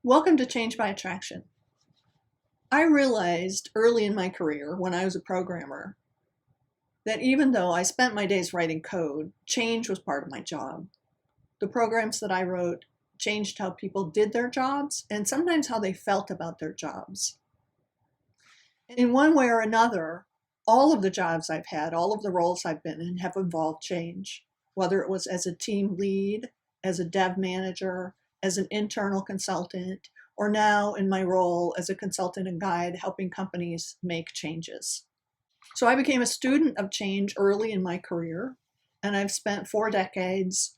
Welcome to Change by Attraction. I realized early in my career, when I was a programmer, that even though I spent my days writing code, change was part of my job. The programs that I wrote changed how people did their jobs and sometimes how they felt about their jobs. In one way or another, all of the jobs I've had, all of the roles I've been in have involved change, whether it was as a team lead, as a dev manager, as an internal consultant, or now in my role as a consultant and guide helping companies make changes. So I became a student of change early in my career, and I've spent 4 decades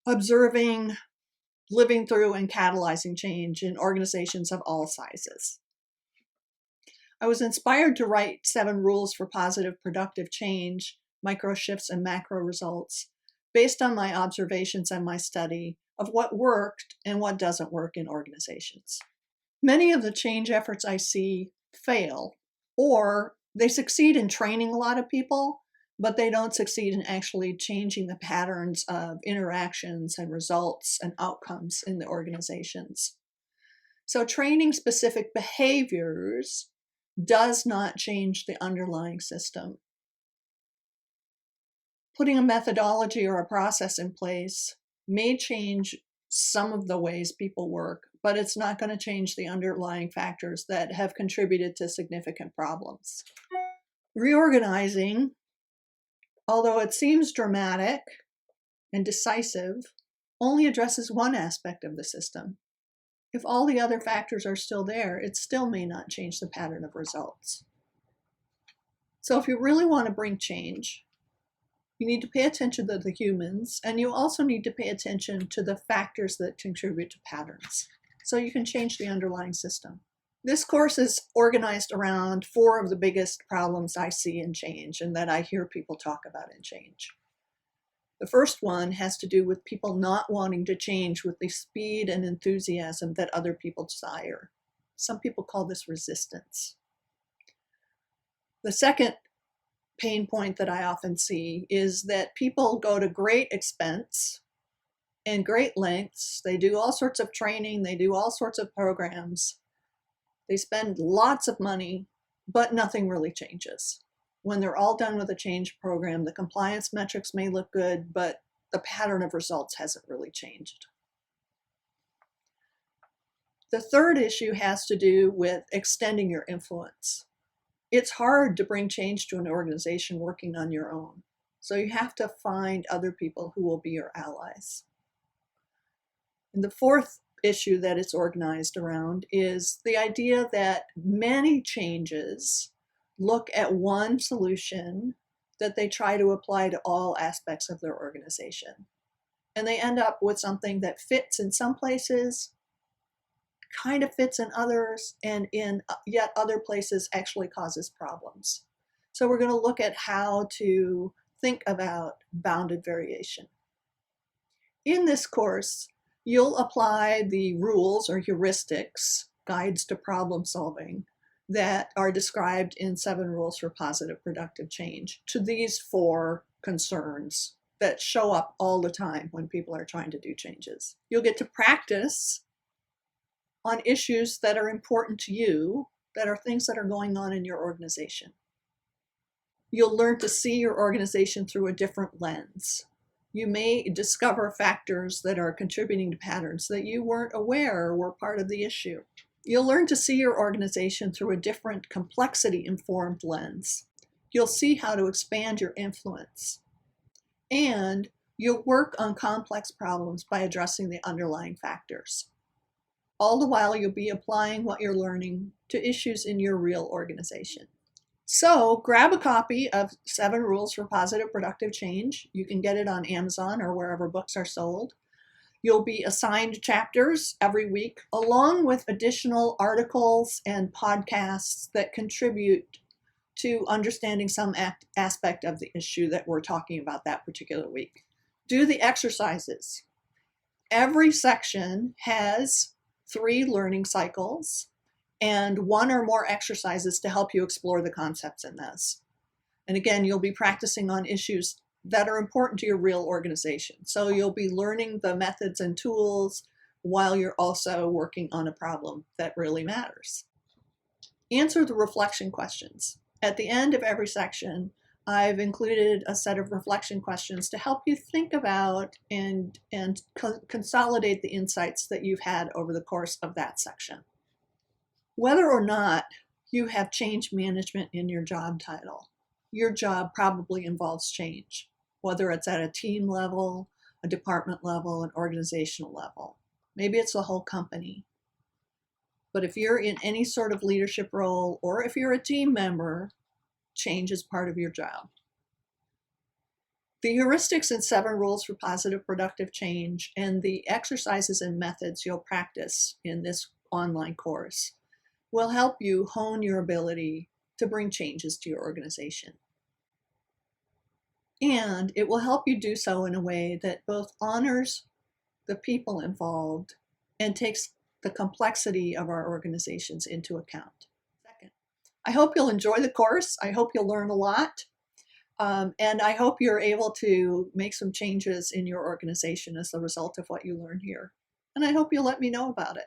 observing, living through, and catalyzing change in organizations of all sizes. I was inspired to write 7 rules for positive productive change, micro shifts and macro results, based on my observations and my study of what worked and what doesn't work in organizations. Many of the change efforts I see fail, or they succeed in training a lot of people, but they don't succeed in actually changing the patterns of interactions and results and outcomes in the organizations. So training specific behaviors does not change the underlying system. Putting a methodology or a process in place may change some of the ways people work, but it's not going to change the underlying factors that have contributed to significant problems. Reorganizing, although it seems dramatic and decisive, only addresses one aspect of the system. If all the other factors are still there, it still may not change the pattern of results. So if you really want to bring change, you need to pay attention to the humans, and you also need to pay attention to the factors that contribute to patterns, so you can change the underlying system. This course is organized around 4 of the biggest problems I see in change and that I hear people talk about in change. The first one has to do with people not wanting to change with the speed and enthusiasm that other people desire. Some people call this resistance. The second pain point that I often see is that people go to great expense and great lengths. They do all sorts of training, they do all sorts of programs. They spend lots of money, but nothing really changes. When they're all done with a change program, the compliance metrics may look good, but the pattern of results hasn't really changed. The third issue has to do with extending your influence. It's hard to bring change to an organization working on your own, so you have to find other people who will be your allies. And the fourth issue that it's organized around is the idea that many changes look at one solution that they try to apply to all aspects of their organization. And they end up with something that fits in some places, kind of fits in others, and in yet other places actually causes problems. So we're going to look at how to think about bounded variation. In this course, you'll apply the rules or heuristics, guides to problem solving, that are described in 7 rules for positive productive change to these 4 concerns that show up all the time when people are trying to do changes. You'll get to practice on issues that are important to you, that are things that are going on in your organization. You'll learn to see your organization through a different lens. You may discover factors that are contributing to patterns that you weren't aware were part of the issue. You'll learn to see your organization through a different complexity-informed lens. You'll see how to expand your influence. And you'll work on complex problems by addressing the underlying factors. All the while, you'll be applying what you're learning to issues in your real organization. So grab a copy of 7 Rules for Positive Productive Change. You can get it on Amazon or wherever books are sold. You'll be assigned chapters every week, along with additional articles and podcasts that contribute to understanding some aspect of the issue that we're talking about that particular week. Do the exercises. Every section has 3 learning cycles and 1 or more exercises to help you explore the concepts in this. And again, you'll be practicing on issues that are important to your real organization. So you'll be learning the methods and tools, while you're also working on a problem that really matters. Answer the reflection questions. At the end of every section, I've included a set of reflection questions to help you think about and consolidate the insights that you've had over the course of that section. Whether or not you have change management in your job title, your job probably involves change, whether it's at a team level, a department level, an organizational level. Maybe it's the whole company. But if you're in any sort of leadership role, or if you're a team member, change is part of your job. The heuristics and 7 rules for positive productive change and the exercises and methods you'll practice in this online course will help you hone your ability to bring changes to your organization. And it will help you do so in a way that both honors the people involved and takes the complexity of our organizations into account. Second, I hope you'll enjoy the course. I hope you'll learn a lot. And I hope you're able to make some changes in your organization as a result of what you learn here. And I hope you'll let me know about it.